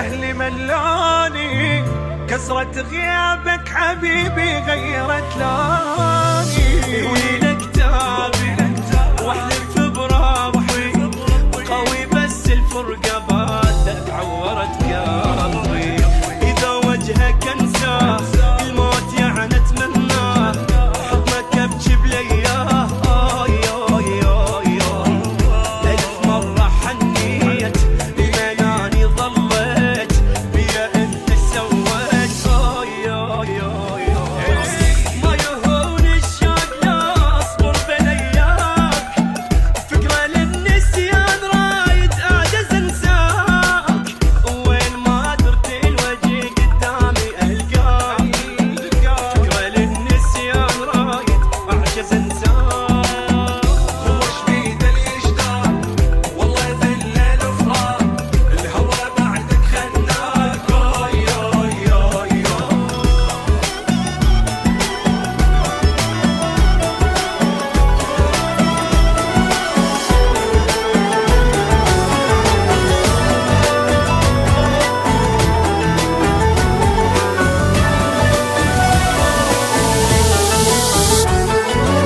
أهلي ملاني، كسرة غيابك حبيبي غيرت لوني. ويلك كتابي واحلف بروحي، قوي بس الفرقة بعدك عورت قلبي. إذا وجهك انساه الموت يعني اتمناه، حضنك ابكي بلياه. ألف مرة حنيت لمناني ظليت بيا انت سويت. ما يهون الشوق لا اصبر بلياك، فكرة للنسيان رايد اعجز انساك. وين ما درت الوجه قدامي القاك، فكرة للنسيان رايد اعجز انساك. وش بيد الاشتاق والله ذل الفراق، الهوى بعدك خناك.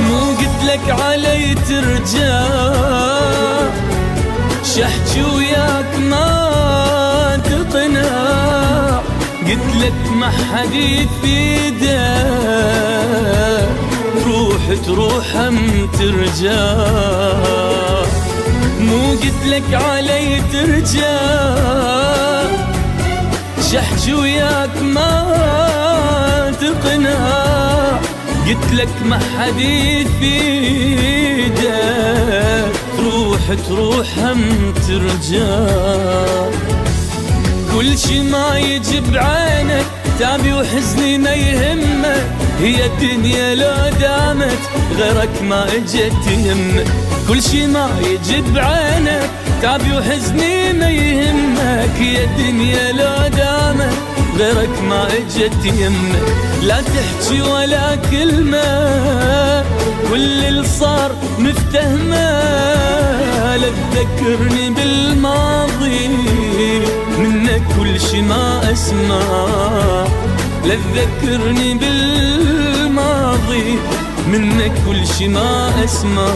مو قلتلك علي ترجع، شحكي وياك ما تقنع. قلتلك ما حد يفيده، تروح هم ترجع. مو قلتلك علي ترجع، شحكي وياك ما تقنع. قلتلك ما حد يفيدك، تروح هم ترجع. كل شي ما يجي بعينك تعبي وحزني ما يهمك، هي الدنيا لو دامت غيرك ما اجت يهمك. كل شي ما يجي بعينك تعبي وحزني ما يهمك، هي الدنيا لو دامت غيرك ما اجت يمك. لا تحكي ولا كلمة، كل اللي صار مفتهمة. لا تذكرني بالماضي منك كل شي ما اسمع. لا تذكرني بالماضي منك كل شي ما اسمع.